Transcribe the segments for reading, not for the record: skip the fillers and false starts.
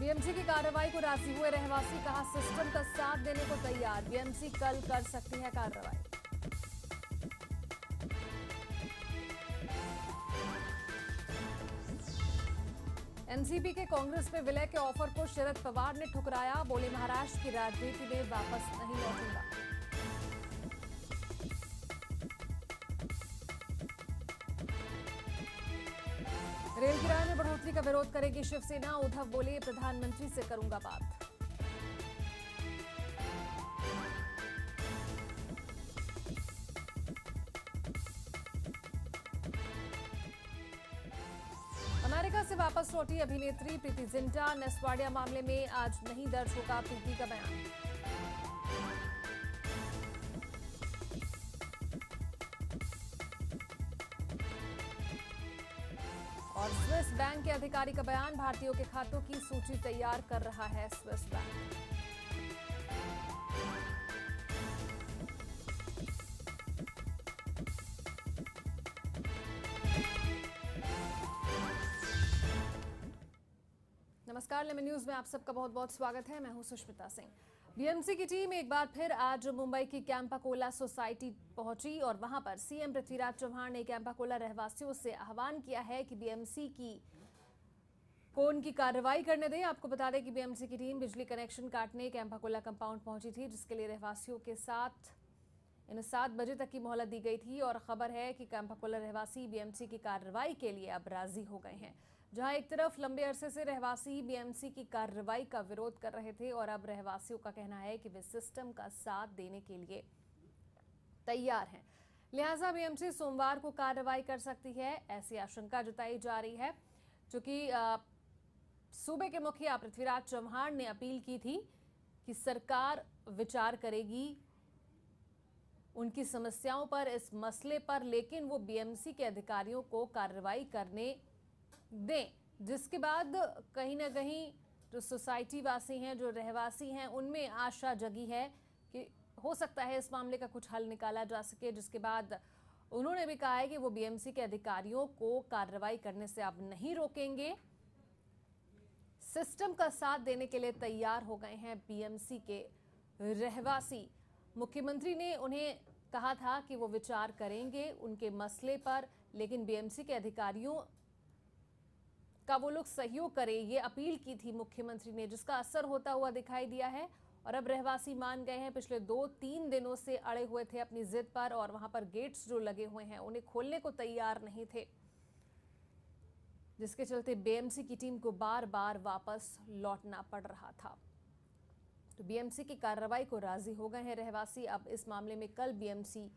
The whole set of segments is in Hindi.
बीएमसी की कार्रवाई को राजी हुए रहवासी, कहा सिस्टम का साथ देने को तैयार। बीएमसी कल कर सकती है कार्रवाई। एनसीपी के कांग्रेस में विलय के ऑफर को शरद पवार ने ठुकराया, बोले महाराष्ट्र की राजनीति में वापस नहीं लौटूंगा। रेल किराए में बढ़ोतरी का विरोध करेगी शिवसेना, उद्धव बोले प्रधानमंत्री से करूंगा बात। अमेरिका से वापस लौटी अभिनेत्री प्रीति जिंटा, नेस्वाडिया मामले में आज नहीं दर्ज होगा प्रीति का बयान। और स्विस बैंक के अधिकारी का बयान, भारतीयों के खातों की सूची तैयार कर रहा है स्विस बैंक। नमस्कार, लेमन न्यूज में आप सबका बहुत बहुत स्वागत है। मैं हूं सुष्मिता सिंह। बीएमसी की टीम एक बार फिर आज मुंबई की कैंपाकोला सोसाइटी पहुंची और वहां पर सीएम पृथ्वीराज चौहान ने कैंपाकोला रहवासियों से आह्वान किया है कि बीएमसी को उनकी कार्रवाई करने दें। आपको बता दें कि बीएमसी की टीम बिजली कनेक्शन काटने कैंपाकोला कंपाउंड पहुंची थी, जिसके लिए रहवासियों के साथ इन्हें 7 बजे तक की मोहलत दी गई थी। और खबर है कि कैंपाकोला रहवासी बीएमसी की कार्रवाई के लिए अब राजी हो गए हैं। जहां एक तरफ लंबे अरसे से रहवासी बीएमसी की कार्रवाई का विरोध कर रहे थे और अब रहवासियों का कहना है कि वे सिस्टम का साथ देने के लिए तैयार हैं, लिहाजा बीएमसी सोमवार को कार्रवाई कर सकती है, ऐसी आशंका जताई जा रही है। चूंकि सूबे के मुखिया पृथ्वीराज चौहान ने अपील की थी कि सरकार विचार करेगी उनकी समस्याओं पर, इस मसले पर, लेकिन वो बीएमसी के अधिकारियों को कार्रवाई करने दें, जिसके बाद कहीं ना कहीं जो सोसाइटी वासी हैं, जो रहवासी हैं, उनमें आशा जगी है कि हो सकता है इस मामले का कुछ हल निकाला जा सके। जिसके बाद उन्होंने भी कहा है कि वो बीएमसी के अधिकारियों को कार्रवाई करने से अब नहीं रोकेंगे, सिस्टम का साथ देने के लिए तैयार हो गए हैं बीएमसी के रहवासी। मुख्यमंत्री ने उन्हें कहा था कि वो विचार करेंगे उनके मसले पर, लेकिन बीएमसी के अधिकारियों का वो लोग सहयोग करें, ये अपील की थी मुख्यमंत्री ने, जिसका असर होता हुआ दिखाई दिया है। और अब रहवासी मान गए हैं। पिछले 2-3 दिनों से अड़े हुए थे अपनी जिद पर और वहां पर गेट्स जो लगे हुए हैं उन्हें खोलने को तैयार नहीं थे, जिसके चलते बीएमसी की टीम को बार बार वापस लौटना पड़ रहा था। तो बीएमसी की कार्रवाई को राजी हो गए हैं रहवासी। अब इस मामले में कल बीएमसी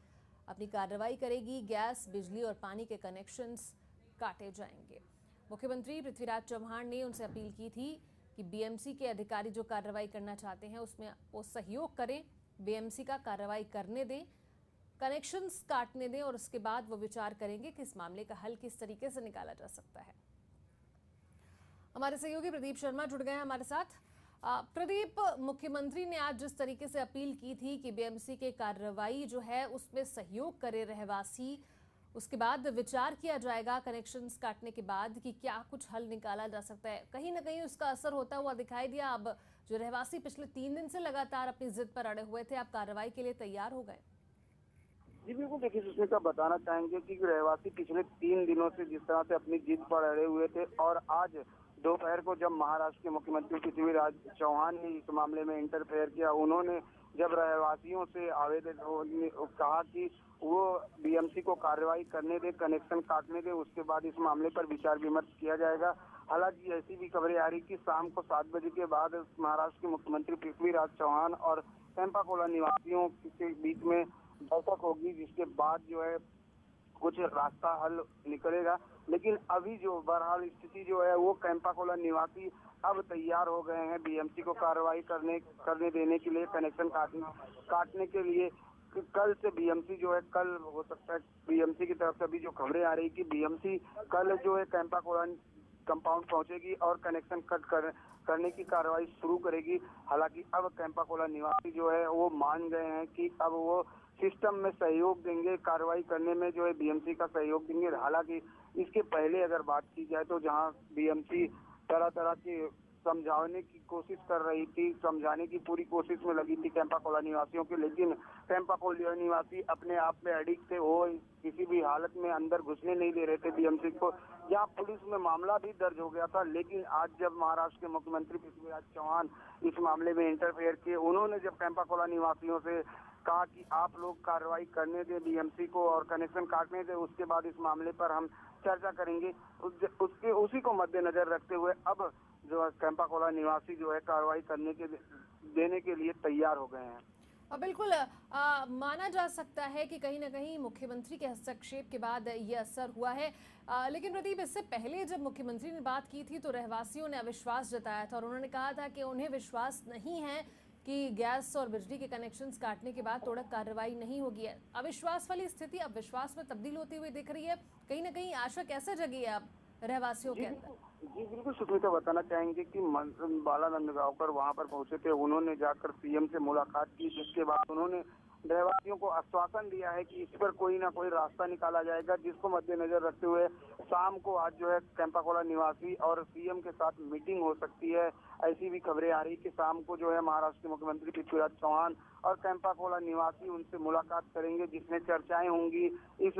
अपनी कार्रवाई करेगी, गैस, बिजली और पानी के कनेक्शंस काटे जाएंगे। मुख्यमंत्री पृथ्वीराज चौहान ने उनसे अपील की थी कि बीएमसी के अधिकारी जो कार्रवाई करना चाहते हैं उसमें वो सहयोग करें, बीएमसी का कार्रवाई करने दें, कनेक्शंस काटने दें और उसके बाद वो विचार करेंगे कि इस मामले का हल किस तरीके से निकाला जा सकता है। हमारे सहयोगी प्रदीप शर्मा जुड़ गए हैं हमारे साथ। प्रदीप, मुख्यमंत्री ने आज जिस तरीके से अपील की थी कि बीएमसी के कार्रवाई जो है उसमें सहयोग करे रहवासी, उसके बाद विचार किया जाएगा कनेक्शंस काटने के बाद कि क्या कुछ हल निकाला जा सकता है, कहीं ना कहीं उसका असर होता हुआ दिखाई दिया। अब जो रहवासी पिछले 3 दिन से लगातार अपनी जिद पर अड़े हुए थे, अब कार्रवाई के लिए तैयार हो गए। जी बिल्कुल, देखिए सुष्मिता, बताना चाहेंगे कि रहवासी पिछले 3 दिनों से जिस तरह से अपनी जिद पर अड़े हुए थे और आज दोपहर को जब महाराष्ट्र के मुख्यमंत्री पृथ्वीराज चौहान ने इस मामले में इंटरफेयर किया, उन्होंने जब रहवासियों से आवेदन कहा कि वो बीएमसी को कार्रवाई करने दे, कनेक्शन काटने दे, उसके बाद इस मामले पर विचार विमर्श किया जाएगा। हालांकि ऐसी भी खबरें आ रही कि शाम को 7 बजे के बाद महाराष्ट्र के मुख्यमंत्री पृथ्वीराज चौहान और कैंपाकोला निवासियों के बीच में बैठक होगी, जिसके बाद जो है कुछ रास्ता हल निकलेगा। लेकिन अभी जो बहरहाल स्थिति जो है वो कैंपाकोला निवासी अब तैयार हो गए हैं बीएमसी को कार्रवाई करने देने के लिए, कनेक्शन काटने के लिए। कल से बीएमसी जो है, कल हो सकता है बीएमसी की तरफ से अभी जो खबरें आ रही कि बीएमसी कल जो है कैंपाकोला कंपाउंड पहुंचेगी और कनेक्शन कट करने की कार्रवाई शुरू करेगी। हालांकि अब कैंपाकोला निवासी जो है वो मान गए हैं कि अब वो सिस्टम में सहयोग देंगे, कार्रवाई करने में जो है बीएमसी का सहयोग देंगे। हालांकि इसके पहले अगर बात की जाए तो जहां बीएमसी तरह तरह के समझाने की कोशिश कर रही थी, समझाने की पूरी कोशिश में लगी थी कैंपा कोला निवासियों की, लेकिन कैंपा कोला निवासी अपने आप में एडिक्ट थे। वो किसी भी हालत में अंदर घुसने नहीं दे रहे थे बीएमसी को। यहाँ पुलिस में मामला भी दर्ज हो गया था, लेकिन आज जब महाराष्ट्र के मुख्यमंत्री पृथ्वीराज चौहान इस मामले में इंटरफेयर किए, उन्होंने जब कैंपा कोला निवासियों से कहा कि आप लोग कार्रवाई करने दें बीएमसी को और कनेक्शन काटने दें, उसके बाद इस मामले पर हम चर्चा करेंगे। उसके उसी को मद्देनजर रखते हुए अब जो है कैंपा कोला निवासी जो है कार्रवाई करने के देने के लिए तैयार हो गए हैं। बिल्कुल माना जा सकता है कि कहीं ना कहीं मुख्यमंत्री के हस्तक्षेप के बाद ये असर हुआ है। लेकिन प्रदीप, इससे पहले जब मुख्यमंत्री ने बात की थी तो रहवासियों ने अविश्वास जताया था और उन्होंने कहा था कि उन्हें विश्वास नहीं है कि गैस और बिजली के कनेक्शंस काटने के बाद तोड़क कार्रवाई नहीं होगी। अविश्वास वाली स्थिति अब विश्वास में तब्दील होती हुई दिख रही है। कहीं ना कहीं आशा कैसे जगी है अब रहवासियों के अंदर? जी बिल्कुल सुष्मिता, बताना चाहेंगे कि बालानंद गांवकर वहां पर पहुंचे थे। उन्होंने जाकर सीएम से मुलाकात की, जिसके बाद उन्होंने रहवासियों को आश्वासन दिया है कि इस पर कोई ना कोई रास्ता निकाला जाएगा, जिसको मद्देनजर रखते हुए शाम को आज जो है कैंपा कोला निवासी और सीएम के साथ मीटिंग हो सकती है। ऐसी भी खबरें आ रही कि शाम को जो है महाराष्ट्र के मुख्यमंत्री पृथ्वीराज चौहान और कैंपा कोला निवासी उनसे मुलाकात करेंगे, जिसमें चर्चाएं होंगी इस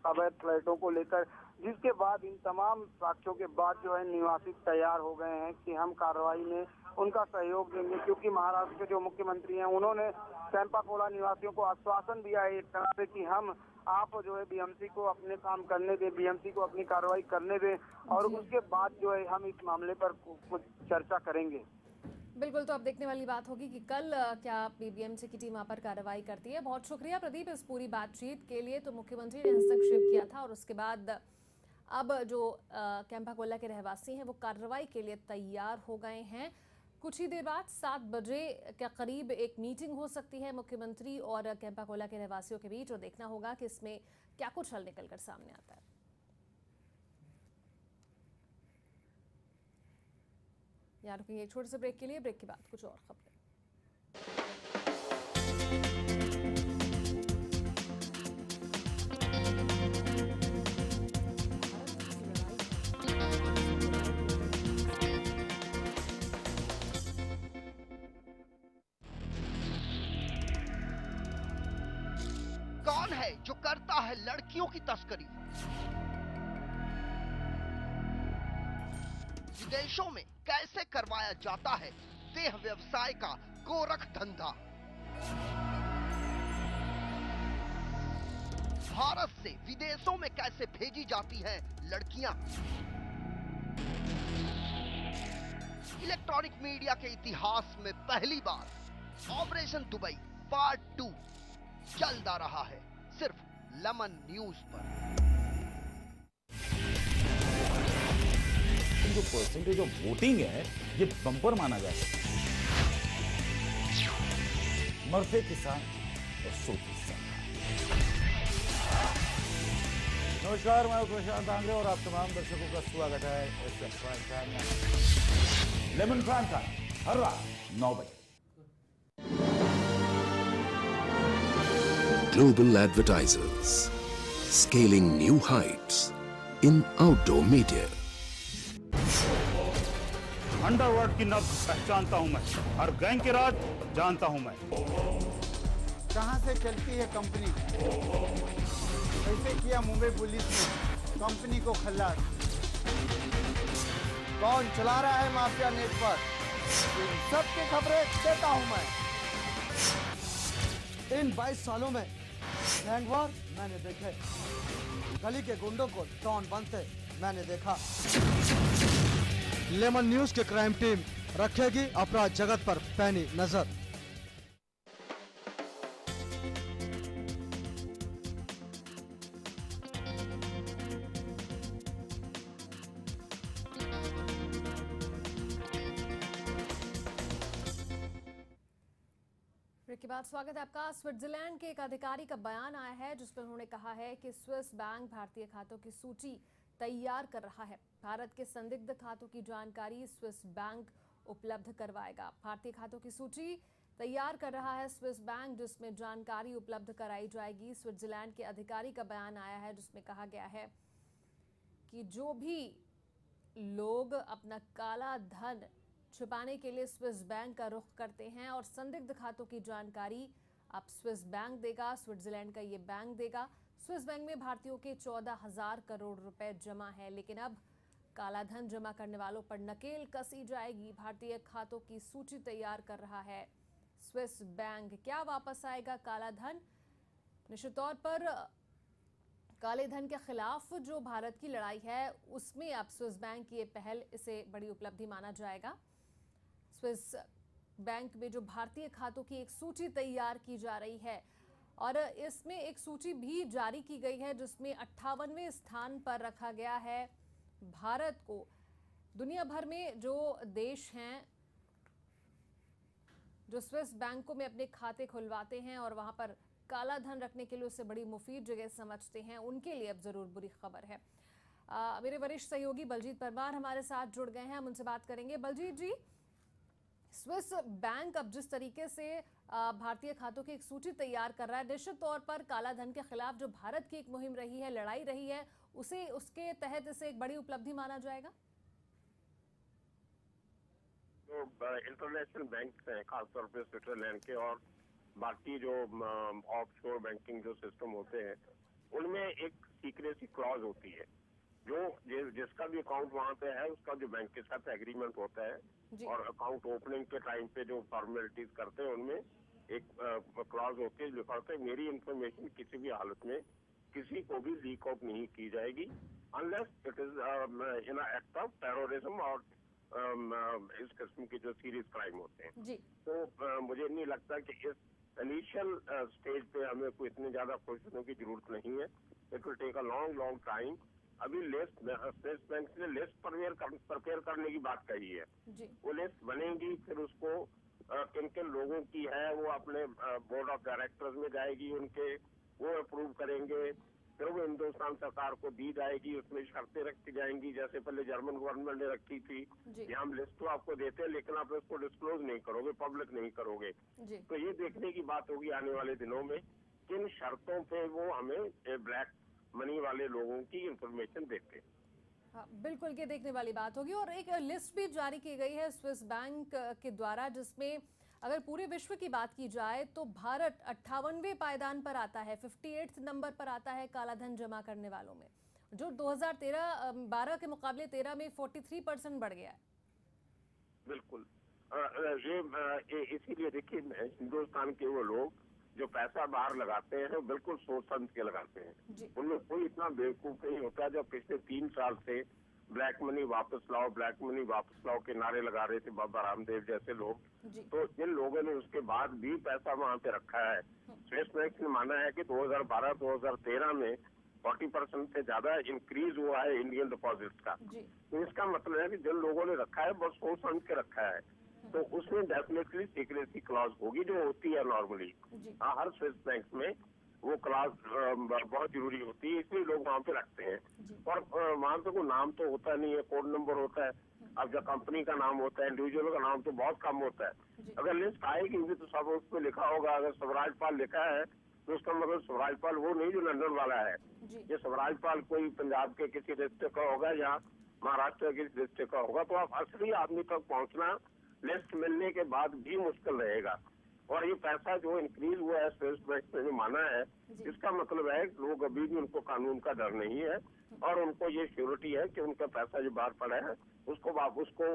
अवैध फ्लैटों को लेकर। जिसके बाद इन तमाम साक्ष्यों के बाद जो है निवासी तैयार हो गए हैं कि हम कार्रवाई में उनका सहयोग देंगे, क्योंकि महाराष्ट्र के जो मुख्यमंत्री हैं उन्होंने कैंपा कोला निवासियों को आश्वासन दिया है एक तरह से कि हम आप जो है बीएमसी को अपने काम करने दें, बीएमसी को अपनी कार्रवाई करने दें और उसके बाद जो है हम इस मामले पर कुछ चर्चा करेंगे। बिल्कुल, तो अब देखने वाली बात होगी कि कल क्या बीएमसी की टीम वहाँ पर कार्रवाई करती है। बहुत शुक्रिया प्रदीप इस पूरी बातचीत के लिए। तो मुख्यमंत्री ने हस्तक्षेप किया था और उसके बाद अब जो कैंपा कोला के रहवासी हैं वो कार्रवाई के लिए तैयार हो गए हैं। कुछ ही देर बाद 7 बजे के करीब एक मीटिंग हो सकती है मुख्यमंत्री और कैंपा कोला के रहवासियों के बीच और देखना होगा कि इसमें क्या कुछ हल निकलकर सामने आता है। यहाँ रुकेंगे एक छोटे से ब्रेक के लिए। ब्रेक के बाद कुछ और खबरें। कौन है जो करता है लड़कियों की तस्करी? विदेशों में कैसे करवाया जाता है देह व्यवसाय का गोरख धंधा? भारत से विदेशों में कैसे भेजी जाती हैं लड़कियां? इलेक्ट्रॉनिक मीडिया के इतिहास में पहली बार ऑपरेशन दुबई पार्ट 2 चलता रहा है सिर्फ लेमन न्यूज पर। जो परसेंटेज ऑफ वोटिंग है ये बम्पर माना जाता है। मरते किसान और सोती सरकार। नमस्कार, मैं प्रशांत आंग्रे और आप तमाम दर्शकों का स्वागत है लेमन प्राइम टाइम हर रात 9 बजे। Global advertisers scaling new heights in outdoor media. Underworld की नब्ज पहचानता हूं मैं, हर गैंग के राज जानता हूं मैं। कहां से चलती है कंपनी, कैसे किया मुंबई पुलिस ने कंपनी को खल्लास, कौन चला रहा है माफिया नेटवर्क, इन सब की खबरें देता हूं मैं। इन 22 सालों में गैंगवार मैंने देखे, गली के गुंडों को डॉन बनते मैंने देखा। लेमन न्यूज के क्राइम टीम रखेगी अपराध जगत पर पैनी नजर। के बाद स्वागत है आपका। स्विट्जरलैंड के एक अधिकारी का बयान आया है जिसमें उन्होंने कहा है कि स्विस बैंक भारतीय खातों की सूची तैयार कर रहा है। भारत के संदिग्ध खातों की जानकारी स्विस बैंक उपलब्ध करवाएगा। भारतीय खातों की सूची तैयार कर रहा है स्विस बैंक, जिसमें जानकारी उपलब्ध कराई जाएगी। स्विट्जरलैंड के अधिकारी का बयान आया है जिसमें कहा गया है कि जो भी लोग अपना काला धन छिपाने के लिए स्विस बैंक का रुख करते हैं और संदिग्ध खातों की जानकारी अब स्विस बैंक देगा, स्विट्जरलैंड का ये बैंक देगा। स्विस बैंक में भारतीयों के 14,000 करोड़ रुपए जमा है, लेकिन अब कालाधन जमा करने वालों पर नकेल कसी जाएगी। भारतीय खातों की सूची तैयार कर रहा है स्विस बैंक। क्या वापस आएगा कालाधन? निश्चित तौर पर काले धन के खिलाफ जो भारत की लड़ाई है उसमें अब स्विस बैंक की ये पहल, इसे बड़ी उपलब्धि माना जाएगा। स्विस बैंक में जो भारतीय खातों की एक सूची तैयार की जा रही है और इसमें एक सूची भी जारी की गई है जिसमें 58वें स्थान पर रखा गया है भारत को। दुनिया भर में जो देश हैं जो स्विस बैंकों में अपने खाते खुलवाते हैं और वहां पर काला धन रखने के लिए उसे बड़ी मुफीद जगह समझते हैं, उनके लिए अब जरूर बुरी खबर है। मेरे वरिष्ठ सहयोगी बलजीत परमार हमारे साथ जुड़ गए हैं, हम उनसे बात करेंगे। बलजीत जी, स्विस बैंक अब जिस तरीके से भारतीय खातों की एक सूची तैयार कर रहा है, निश्चित तौर पर काला धन के खिलाफ जो भारत की एक मुहिम रही है, लड़ाई रही है, उसे उसके तहत इसे एक बड़ी उपलब्धि माना जाएगा। तो इंटरनेशनल बैंक हैं, खासतौर पे स्विट्जरलैंड के और बाकी जो ऑफशोर बैंकिंग जो सिस्टम होते हैं उनमें एक सीक्रेसी क्लॉज होती है। जो जिसका भी अकाउंट वहाँ पे है उसका जो बैंक के साथ एग्रीमेंट होता है और अकाउंट ओपनिंग के टाइम पे जो फॉर्मेलिटीज करते हैं उनमें एक क्लॉज होती है, लिखा होता है मेरी इंफॉर्मेशन किसी भी हालत में किसी को भी लीक आउट नहीं की जाएगी unless it is in act of terrorism और इस किस्म के जो सीरियस क्राइम होते हैं जी। तो मुझे नहीं लगता कि इस इनिशियल स्टेज पे हमें कोई इतनी ज्यादा खुश होने की जरूरत नहीं है। It will take a long time. अभी लिस्ट स्टेट बैंक ने लिस्ट प्रिपेयर करने की बात कही है जी। वो लिस्ट बनेगी, फिर उसको किन किन लोगों की है वो अपने बोर्ड ऑफ डायरेक्टर्स में जाएगी, उनके वो अप्रूव करेंगे, फिर वो हिंदुस्तान सरकार को दी जाएगी। उसमें शर्तें रखी जाएंगी जैसे पहले जर्मन गवर्नमेंट ने रखी थी कि हम लिस्ट तो आपको देते हैं लेकिन आप इसको डिस्क्लोज नहीं करोगे, पब्लिक नहीं करोगे। तो ये देखने की बात होगी आने वाले दिनों में किन शर्तों पे वो हमें ब्लैक मनी वाले लोगों की इंफॉर्मेशन देते हैं। हाँ, बिल्कुल ये देखने वाली बात होगी। और एक लिस्ट भी जारी की गई है स्विस बैंक के द्वारा जिसमें अगर पूरे विश्व की बात की जाए तो भारत 58वें पायदान पर आता है, 58th नंबर पर आता है कालाधन जमा करने वालों में, जो 2012 के मुकाबले 13 में 43% बढ़ गया है। बिल्कुल ये इसीलिए देखिए हिंदुस्तान के वो लोग जो पैसा बाहर लगाते हैं वो बिल्कुल सोच समझ के लगाते हैं। उनमें कोई इतना बेवकूफ नहीं होता जो पिछले 3 साल से ब्लैक मनी वापस लाओ, ब्लैक मनी वापस लाओ के नारे लगा रहे थे बाबा रामदेव जैसे लोग। तो जिन लोगों ने उसके बाद भी पैसा वहाँ पे रखा है, स्विस बैंक ने माना है कि 2012-2013 में 40% से ज्यादा इंक्रीज हुआ है इंडियन डिपॉजिट्स का। तो इसका मतलब है कि जिन लोगों ने रखा है बस सोच समझ के रखा है, तो उसमें डेफिनेटली सीक्रेसी क्लॉज होगी जो होती है नॉर्मली। हर स्विस बैंक में वो क्लास बहुत जरूरी होती है, इसलिए लोग वहाँ पे रखते हैं। और वहाँ पे कोई नाम तो होता नहीं है, कोड नंबर होता है। अब जब कंपनी का नाम होता है, इंडिविजुअल का नाम तो बहुत कम होता है। अगर लिस्ट आएगी भी तो सब उस पर लिखा होगा। अगर स्वराज पाल लिखा है तो उसका मतलब स्वराज पाल वो नहीं जो लंदन वाला है। ये स्वराज पाल कोई पंजाब के किसी डिस्ट्रिक्ट का होगा या महाराष्ट्र के किसी डिस्ट्रिक्ट का होगा। तो आप असली आदमी तक पहुँचना लिस्ट मिलने के बाद भी मुश्किल रहेगा। और ये पैसा जो इंक्रीज हुआ है स्विस बैंक ने माना है, इसका मतलब है लोग अभी भी उनको कानून का डर नहीं है और उनको ये श्योरिटी है कि उनका पैसा जो बाहर पड़ा है उसको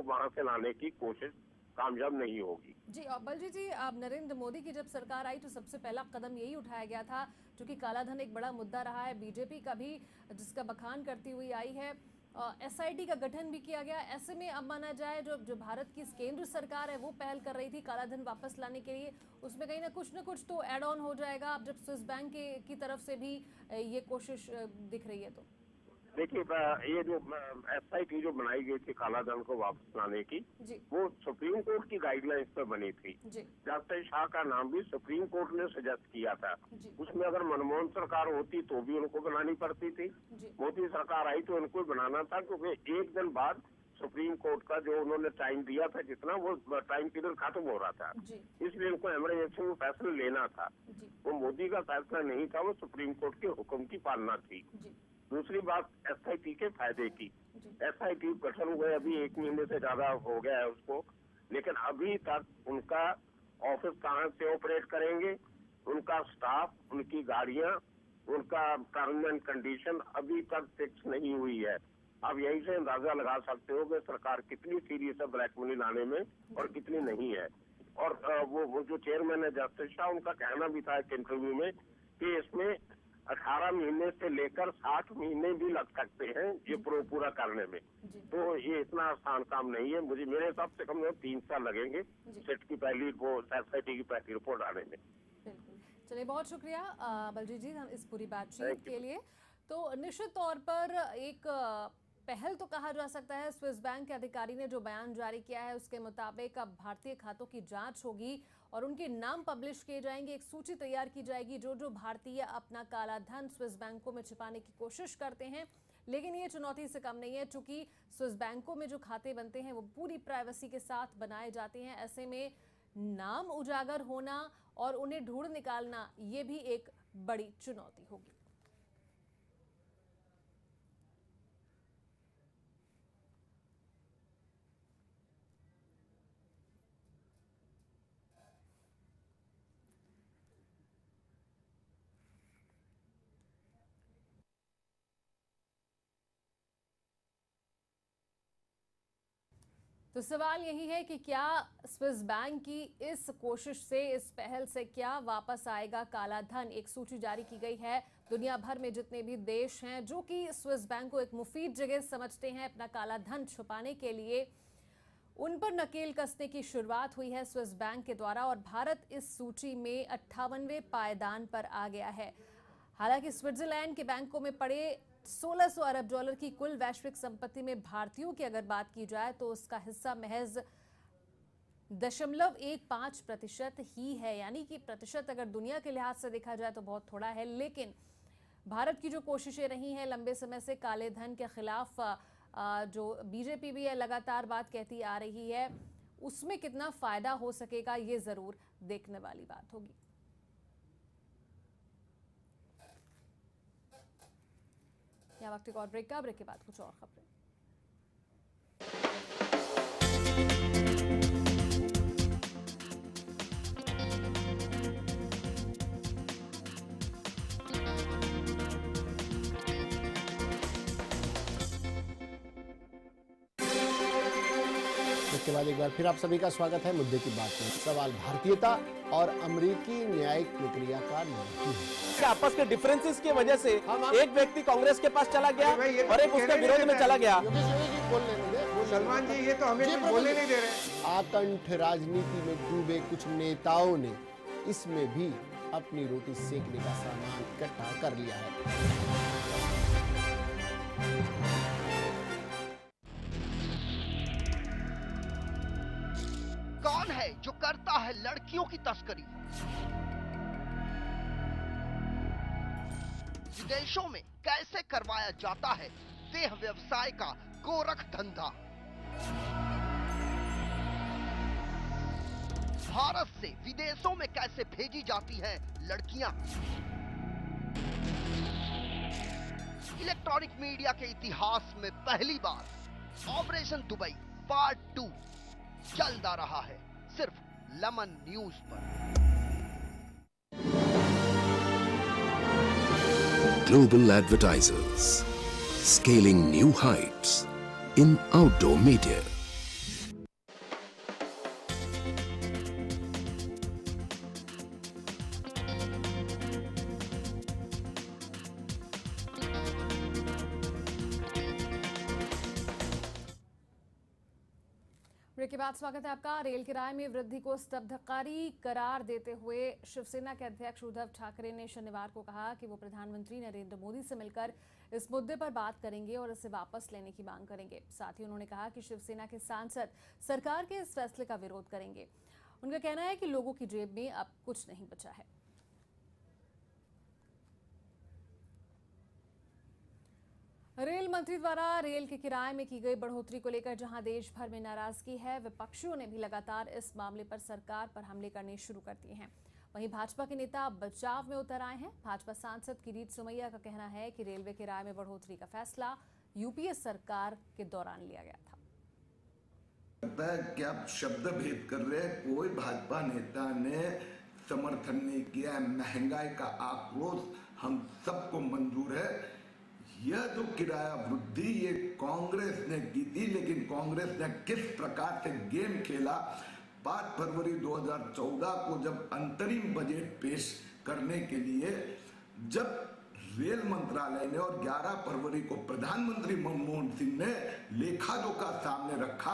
वहां से लाने की कोशिश कामयाब नहीं होगी। जी। और बलजीत जी, अब नरेंद्र मोदी की जब सरकार आई तो सबसे पहला कदम यही उठाया गया था, क्योंकि कालाधन एक बड़ा मुद्दा रहा है। बीजेपी का भी जिसका बखान करती हुई आई है, SIT का गठन भी किया गया। ऐसे में अब माना जाए जो भारत की केंद्र सरकार है वो पहल कर रही थी कालाधन वापस लाने के लिए, उसमें कहीं ना कुछ तो ऐड ऑन हो जाएगा अब जब स्विस बैंक की तरफ से भी ये कोशिश दिख रही है। तो देखिए ये जो SIT जो बनाई गई थी कालाधन को वापस लाने की, वो सुप्रीम कोर्ट की गाइडलाइंस पर बनी थी। डॉक्टर शाह का नाम भी सुप्रीम कोर्ट ने सजेस्ट किया था। उसमें अगर मनमोहन सरकार होती तो भी उनको बनानी पड़ती थी, मोदी सरकार आई तो उनको बनाना था, क्योंकि एक दिन बाद सुप्रीम कोर्ट का जो उन्होंने टाइम दिया था जितना वो टाइम पीरियड खत्म हो रहा था, इसलिए उनको इमरजेंसी में फैसला लेना था। वो मोदी का फैसला नहीं था, वो सुप्रीम कोर्ट के हुक्म की पालना थी। दूसरी बात SIT के फायदे की, SIT गठन हुए अभी 1 महीने से ज्यादा हो गया है उसको, लेकिन अभी तक उनका ऑफिस कहाँ से ऑपरेट करेंगे, उनका स्टाफ, उनकी गाड़ियां, उनका टर्म एंड कंडीशन अभी तक फिक्स नहीं हुई है। अब यहीं से अंदाजा लगा सकते हो कि सरकार कितनी सीरियस है ब्लैक मनी लाने में और कितनी नहीं है। और वो जो चेयरमैन है जस्टिस शाह, उनका कहना भी था एक इंटरव्यू में कि इसमें 18 महीने से लेकर 60 महीने भी लग सकते हैं ये पूरा करने में। तो ये इतना आसान काम नहीं है। मेरे हिसाब से कम से कम 3 साल लगेंगे सेट की पहली रिपोर्ट, सोसाइटी की पहली रिपोर्ट आने में। बिल्कुल, चलिए बहुत शुक्रिया बलजीत जी हम इस पूरी बातचीत के लिए। तो निश्चित तौर पर एक पहल तो कहा जा सकता है, स्विस बैंक के अधिकारी ने जो बयान जारी किया है उसके मुताबिक अब भारतीय खातों की जांच होगी और उनके नाम पब्लिश किए जाएंगे, एक सूची तैयार की जाएगी जो जो भारतीय अपना काला धन स्विस बैंकों में छिपाने की कोशिश करते हैं। लेकिन ये चुनौती से कम नहीं है, चूंकि स्विस बैंकों में जो खाते बनते हैं वो पूरी प्राइवेसी के साथ बनाए जाते हैं। ऐसे में नाम उजागर होना और उन्हें ढूंढ निकालना ये भी एक बड़ी चुनौती होगी। तो सवाल यही है कि क्या स्विस बैंक की इस कोशिश से, इस पहल से क्या वापस आएगा काला धन। एक सूची जारी की गई है, दुनिया भर में जितने भी देश हैं जो कि स्विस बैंक को एक मुफीद जगह समझते हैं अपना काला धन छुपाने के लिए, उन पर नकेल कसने की शुरुआत हुई है स्विस बैंक के द्वारा और भारत इस सूची में 58वें पायदान पर आ गया है। हालांकि स्विट्जरलैंड के बैंकों में पड़े 1600 अरब डॉलर की कुल वैश्विक संपत्ति में भारतीयों की अगर बात की जाए तो उसका हिस्सा महज 0.15% ही है, यानी कि प्रतिशत अगर दुनिया के लिहाज से देखा जाए तो बहुत थोड़ा है। लेकिन भारत की जो कोशिशें रही हैं लंबे समय से काले धन के खिलाफ, जो बीजेपी भी है लगातार बात कहती आ रही है, उसमें कितना फायदा हो सकेगा ये जरूर देखने वाली बात होगी। यहाँ वक्त एक और ब्रेक का, ब्रेक के बाद कुछ और खबरें। इसके बाद एक बार फिर आप सभी का स्वागत है मुद्दे की बात में। सवाल भारतीयता और अमेरिकी न्यायिक प्रक्रिया का नहीं है। आपस के डिफरेंसेस की वजह से एक व्यक्ति कांग्रेस के पास चला गया और एक उसके विरोध में चला गया। सलमान जी ये तो हमें कुछ बोलने नहीं दे रहे। आकंठ राजनीति में डूबे कुछ नेताओं ने इसमें भी अपनी रोटी सेकने का सामान इकट्ठा कर लिया है। कौन है जो करता है लड़कियों की तस्करी? विदेशों में कैसे करवाया जाता है देह व्यवसाय का गोरख धंधा? भारत से विदेशों में कैसे भेजी जाती हैं लड़कियां? इलेक्ट्रॉनिक मीडिया के इतिहास में पहली बार ऑपरेशन दुबई पार्ट 2 चलता रहा है सिर्फ लेमन न्यूज पर। Global advertisers scaling new heights in outdoor media. Break के बाद स्वागत है आपका। रेल किराए में वृद्धि को स्तब्धकारी करार देते हुए शिवसेना के अध्यक्ष उद्धव ठाकरे ने शनिवार को कहा कि वो प्रधानमंत्री नरेंद्र मोदी से मिलकर इस मुद्दे पर बात करेंगे और इसे वापस लेने की मांग करेंगे। साथ ही उन्होंने कहा कि शिवसेना के सांसद सरकार के इस फैसले का विरोध करेंगे। उनका कहना है कि लोगों की जेब में अब कुछ नहीं बचा है। रेल मंत्री द्वारा रेल के किराए में की गई बढ़ोतरी को लेकर जहां देश भर में नाराजगी है, विपक्षियों ने भी लगातार इस मामले पर सरकार पर हमले करने शुरू कर दिए हैं। वहीं भाजपा के नेता बचाव में उतर आए हैं। भाजपा सांसद किरीट सोमैया का कहना है कि रेलवे किराए में बढ़ोतरी का फैसला यूपीए सरकार के दौरान लिया गया था। लगता है कि आप शब्द भेद कर रहे हैं। कोई भाजपा नेता ने समर्थन नहीं किया है। महंगाई का आक्रोश हम सबको मंजूर है। यह जो किराया वृद्धि ये कांग्रेस ने की थी, लेकिन कांग्रेस ने किस प्रकार से गेम खेला। 5 फरवरी 2014 को जब अंतरिम बजट पेश करने के लिए जब रेल मंत्रालय ने और 11 फरवरी को प्रधानमंत्री मनमोहन सिंह ने लेखा जोखा सामने रखा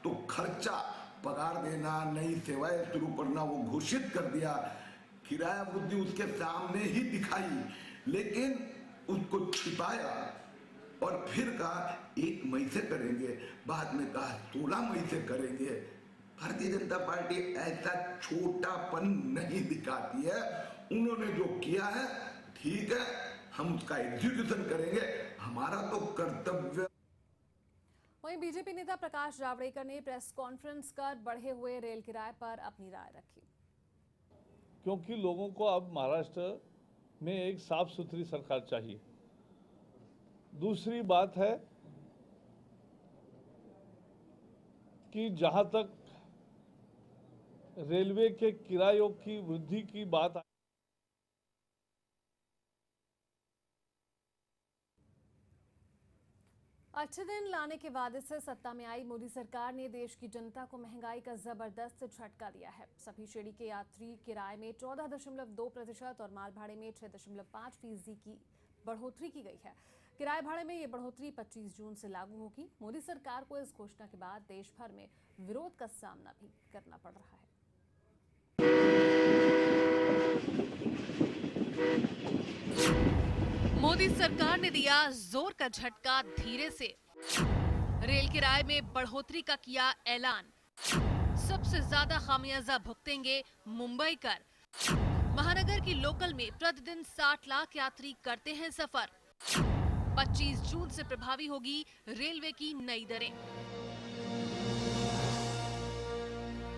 तो खर्चा, पगार देना, नई सेवाएं शुरू करना वो घोषित कर दिया। किराया वृद्धि उसके सामने ही दिखाई, लेकिन उसको छिपाया और फिर कहा 1 मई से करेंगे, बाद में कहा 16 मई से करेंगे। भारतीय जनता पार्टी ऐसा छोटापन नहीं दिखाती है। उन्होंने जो किया है ठीक है, हम उसका एग्जीक्यूशन करेंगे, हमारा तो कर्तव्य। वहीं बीजेपी नेता प्रकाश जावड़ेकर ने प्रेस कॉन्फ्रेंस कर बढ़े हुए रेल किराए पर अपनी राय रखी। क्योंकि लोगों को अब महाराष्ट्र में एक साफ सुथरी सरकार चाहिए। दूसरी बात है कि जहां तक रेलवे के किरायों की वृद्धि की बात, अच्छे दिन लाने के वादे से सत्ता में आई मोदी सरकार ने देश की जनता को महंगाई का जबरदस्त झटका दिया है। सभी श्रेणी के यात्री किराए में 14.2% और माल भाड़े में 6.5% की बढ़ोतरी की गई है। किराए भाड़े में ये बढ़ोतरी 25 जून से लागू होगी। मोदी सरकार को इस घोषणा के बाद देश भर में विरोध का सामना भी करना पड़ रहा है। मोदी सरकार ने दिया जोर का झटका, धीरे से रेल किराए में बढ़ोतरी का किया ऐलान। सबसे ज्यादा खामियाजा भुगतेंगे मुंबईकर। महानगर की लोकल में प्रतिदिन 60 लाख यात्री करते हैं सफर। 25 जून से प्रभावी होगी रेलवे की नई दरें।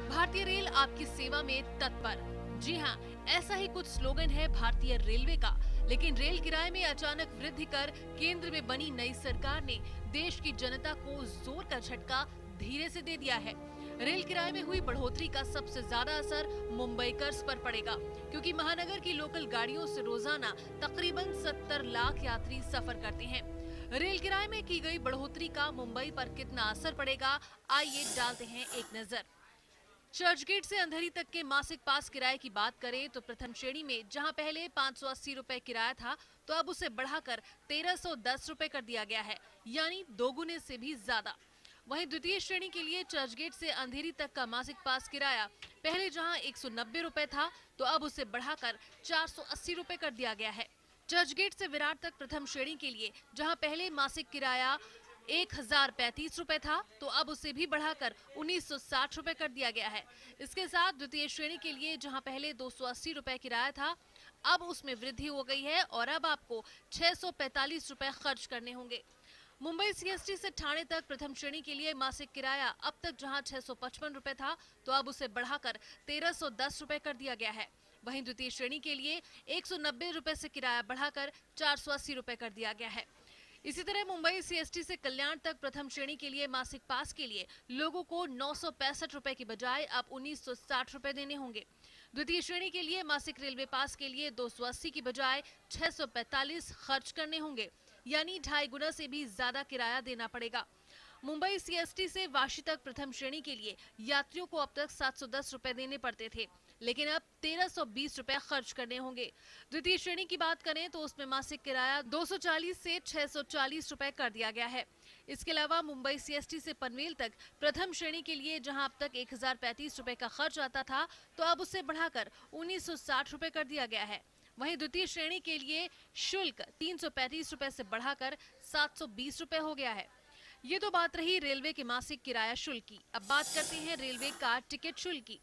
भारतीय रेल आपकी सेवा में तत्पर। जी हां, ऐसा ही कुछ स्लोगन है भारतीय रेलवे का। लेकिन रेल किराए में अचानक वृद्धि कर केंद्र में बनी नई सरकार ने देश की जनता को जोर का झटका धीरे से दे दिया है। रेल किराए में हुई बढ़ोतरी का सबसे ज्यादा असर मुंबईकर्स पर पड़ेगा, क्योंकि महानगर की लोकल गाड़ियों से रोजाना तकरीबन 70 लाख यात्री सफर करते हैं। रेल किराए में की गई बढ़ोतरी का मुंबई पर कितना असर पड़ेगा, आइए डालते हैं एक नजर। चर्चगेट से अंधेरी तक के मासिक पास किराए की बात करें तो प्रथम श्रेणी में जहां पहले 580 रुपए किराया था, तो अब उसे बढ़ाकर 1310 रुपए कर दिया गया है, यानी 2 गुने से भी ज्यादा। वहीं द्वितीय श्रेणी के लिए चर्चगेट से अंधेरी तक का मासिक पास किराया पहले जहां 190 रुपए था, तो अब उसे बढ़ाकर 480 रुपए कर दिया गया है। चर्चगेट से विराट तक प्रथम श्रेणी के लिए जहां पहले मासिक किराया 1035 रुपए था, तो अब उसे भी बढ़ाकर 1960 रुपए कर दिया गया है। इसके साथ द्वितीय श्रेणी के लिए जहां पहले 280 रुपए किराया था, अब उसमें वृद्धि हो गई है और अब आपको 645 रुपए खर्च करने होंगे। मुंबई सीएसटी से ठाणे तक प्रथम श्रेणी के लिए मासिक किराया अब तक जहां 655 रुपए था, तो अब उसे बढ़ाकर 1310 रुपए कर दिया गया है। वहीं द्वितीय श्रेणी के लिए 190 रुपए से किराया बढ़ाकर 480 रुपए कर दिया गया है। इसी तरह मुंबई सीएसटी से कल्याण तक प्रथम श्रेणी के लिए मासिक पास के लिए लोगों को 965 रुपए की बजाय अब 1960 रुपए देने होंगे। द्वितीय श्रेणी के लिए मासिक रेलवे पास के लिए 280 की बजाय 645 खर्च करने होंगे, यानी 2.5 गुना से भी ज्यादा किराया देना पड़ेगा। मुंबई सीएसटी से वाशी तक प्रथम श्रेणी के लिए यात्रियों को अब तक 710 रुपए देने पड़ते थे, लेकिन अब 1320 रुपए खर्च करने होंगे। द्वितीय श्रेणी की बात करें तो उसमें मासिक किराया 240 से 640 रुपए कर दिया गया है। इसके अलावा मुंबई सीएसटी से पनवेल तक प्रथम श्रेणी के लिए जहां अब तक 1035 रुपए का खर्च आता था, तो अब उसे बढ़ाकर 1960 रुपए कर दिया गया है। वहीं द्वितीय श्रेणी के लिए शुल्क 335 रुपए से बढ़ाकर 720 रुपए हो गया है। ये तो बात रही रेलवे के मासिक किराया शुल्क की। अब बात करते हैं रेलवे का टिकट शुल्क की।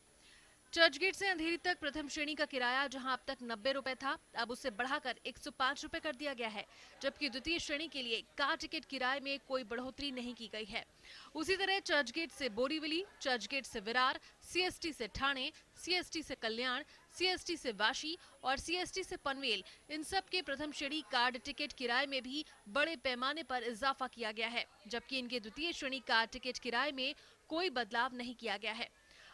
चर्चगेट से अंधेरी तक प्रथम श्रेणी का किराया जहां अब तक 90 रुपए था, अब उसे बढ़ाकर 105 रुपए कर दिया गया है, जबकि द्वितीय श्रेणी के लिए कार टिकट किराए में कोई बढ़ोतरी नहीं की गई है। उसी तरह चर्चगेट से बोरीवली, चर्चगेट से विरार, सीएसटी से ठाणे, सीएसटी से कल्याण, सीएसटी से वाशी और सीएसटी से पनवेल, इन सब के प्रथम श्रेणी कार्ड टिकट किराए में भी बड़े पैमाने पर इजाफा किया गया है, जबकि इनके द्वितीय श्रेणी कार्ड टिकट किराए में कोई बदलाव नहीं किया गया है।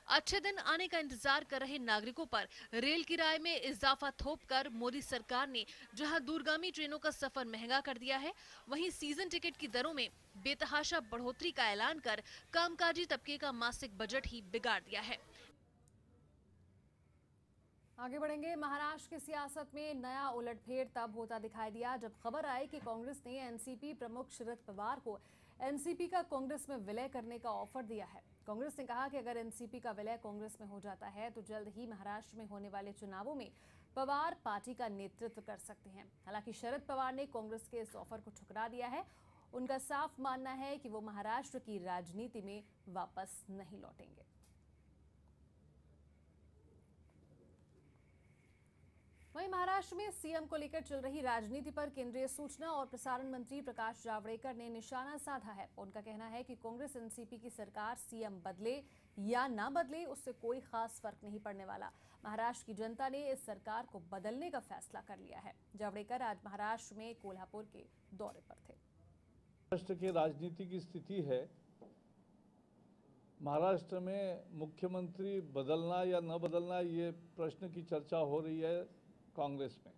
अच्छे दिन आने का इंतजार कर रहे नागरिकों पर रेल किराए में इजाफा थोपकर मोदी सरकार ने जहां दूरगामी ट्रेनों का सफर महंगा कर दिया है, वहीं सीजन टिकट की दरों में बेतहाशा बढ़ोतरी का ऐलान कर कामकाजी तबके का मासिक बजट ही बिगाड़ दिया है। आगे बढ़ेंगे। महाराष्ट्र की सियासत में नया उलटफेर तब होता दिखाई दिया जब खबर आई कि कांग्रेस ने एनसीपी प्रमुख शरद पवार को एनसीपी का कांग्रेस में विलय करने का ऑफर दिया है। कांग्रेस ने कहा कि अगर एनसीपी का विलय कांग्रेस में हो जाता है तो जल्द ही महाराष्ट्र में होने वाले चुनावों में पवार पार्टी का नेतृत्व कर सकते हैं। हालांकि शरद पवार ने कांग्रेस के इस ऑफर को ठुकरा दिया है। उनका साफ मानना है कि वो महाराष्ट्र की राजनीति में वापस नहीं लौटेंगे। वहीं महाराष्ट्र में सीएम को लेकर चल रही राजनीति पर केंद्रीय सूचना और प्रसारण मंत्री प्रकाश जावड़ेकर ने निशाना साधा है। उनका कहना है कि कांग्रेस एनसीपी की सरकार सीएम बदले या ना बदले उससे कोई खास फर्क नहीं पड़ने वाला। महाराष्ट्र की जनता ने इस सरकार को बदलने का फैसला कर लिया है। जावड़ेकर आज महाराष्ट्र में कोल्हापुर के दौरे पर थे। महाराष्ट्र की राजनीति की स्थिति है, महाराष्ट्र में मुख्यमंत्री बदलना या न बदलना, ये प्रश्न की चर्चा हो रही है कांग्रेस में।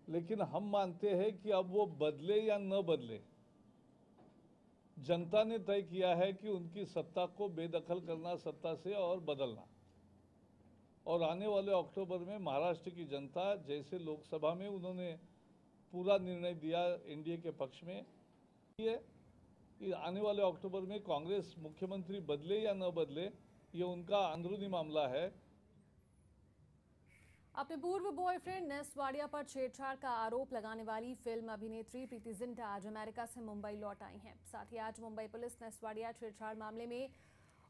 लेकिन हम मानते हैं कि अब वो बदले या न बदले, जनता ने तय किया है कि उनकी सत्ता को बेदखल करना सत्ता से और बदलना। और आने वाले अक्टूबर में महाराष्ट्र की जनता, जैसे लोकसभा में उन्होंने पूरा निर्णय दिया एनडीए के पक्ष में, ये आने वाले अक्टूबर में कांग्रेस मुख्यमंत्री बदले या न बदले, ये उनका अंदरूनी मामला है। अपने पूर्व बॉयफ्रेंड नेस वाडिया पर छेड़छाड़ का आरोप लगाने वाली फिल्म अभिनेत्री प्रीति जिंटा आज अमेरिका से मुंबई लौट आई हैं। साथ ही आज मुंबई पुलिस नेस वाडिया छेड़छाड़ मामले में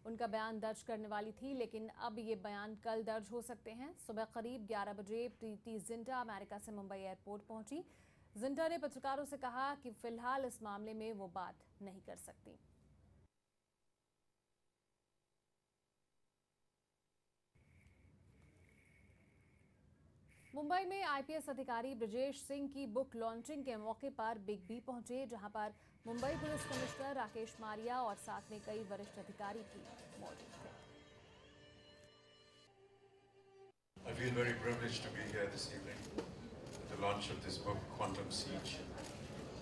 उनका बयान दर्ज करने वाली थी, लेकिन अब ये बयान कल दर्ज हो सकते हैं। सुबह करीब 11 बजे प्रीति जिंटा अमेरिका से मुंबई एयरपोर्ट पहुंची। जिंटा ने पत्रकारों से कहा कि फिलहाल इस मामले में वो बात नहीं कर सकती। मुंबई में आईपीएस अधिकारी ब्रजेश सिंह की बुक लॉन्चिंग के मौके पर बिग बी पहुंचे, जहां पर मुंबई पुलिस कमिश्नर राकेश मारिया और साथ में कई वरिष्ठ अधिकारी भी मौजूद थे। I feel very privileged to be here this evening at the launch of this book, Quantum Siege,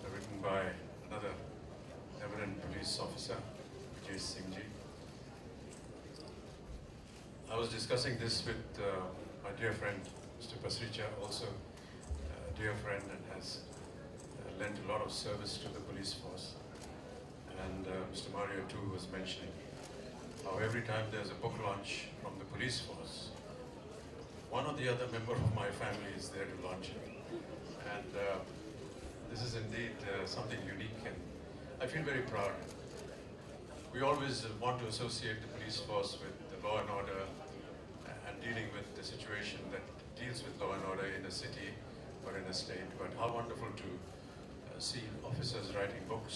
written by another eminent police officer, Brajesh Singh ji. I was discussing this with my dear friend, Mr. Pasricha, also a dear friend and has lent a lot of service to the police force. And Mr. Mario too was mentioning how every time there's a book launch from the police force, one or the other member of my family is there to launch it. And this is indeed something unique, and I feel very proud. We always want to associate the police force with the law and order and dealing with the situation that deals with law and order in a city or in a state. But how wonderful to see officers writing books.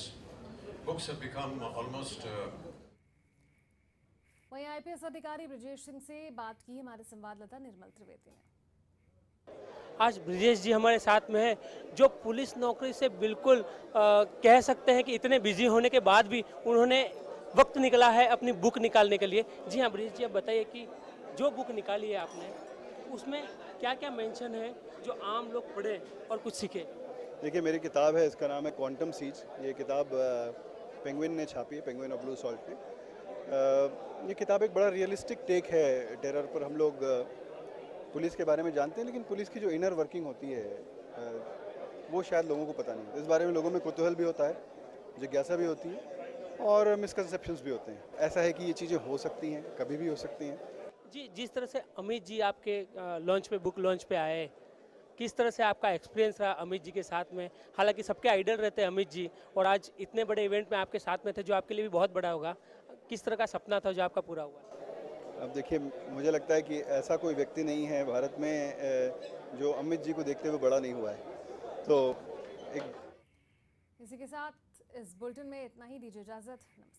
Books have become almost... वहीं आईपीएस अधिकारी ब्रजेश सिंह से बात की हमारे संवाददाता निर्मल त्रिवेदी ने। आज ब्रजेश जी हमारे साथ में है, जो पुलिस नौकरी से बिल्कुल कह सकते हैं कि इतने बिजी होने के बाद भी उन्होंने वक्त निकाला है अपनी बुक निकालने के लिए। जी हाँ ब्रजेश जी, आप बताइए कि जो बुक निकाली है आपने, उसमें क्या क्या मेंशन है जो आम लोग पढ़े और कुछ सीखे? देखिए, मेरी किताब है, इसका नाम है क्वांटम सीज। ये किताब पेंगुइन ने छापी है, पेंगुइन ऑफ ब्लू सॉल्ट पे। ये किताब एक बड़ा रियलिस्टिक टेक है टेरर पर। हम लोग पुलिस के बारे में जानते हैं, लेकिन पुलिस की जो इनर वर्किंग होती है वो शायद लोगों को पता नहीं। इस बारे में लोगों में कुतूहल भी होता है, जिज्ञासा भी होती है और मिसकंसेप्शंस भी होते हैं। ऐसा है कि ये चीज़ें हो सकती हैं, कभी भी हो सकती हैं। जी, जिस तरह से अमित जी आपके लॉन्च पे, बुक लॉन्च पे आए, किस तरह से आपका एक्सपीरियंस रहा अमित जी के साथ में? हालांकि सबके आइडल रहते हैं अमित जी, और आज इतने बड़े इवेंट में आपके साथ में थे, जो आपके लिए भी बहुत बड़ा होगा। किस तरह का सपना था जो आपका पूरा हुआ? अब देखिए, मुझे लगता है कि ऐसा कोई व्यक्ति नहीं है भारत में जो अमित जी को देखते हुए बड़ा नहीं हुआ है। तो इसी के साथ इस बुलेटिन में इतना ही। दीजिए इजाजत, नमस्कार।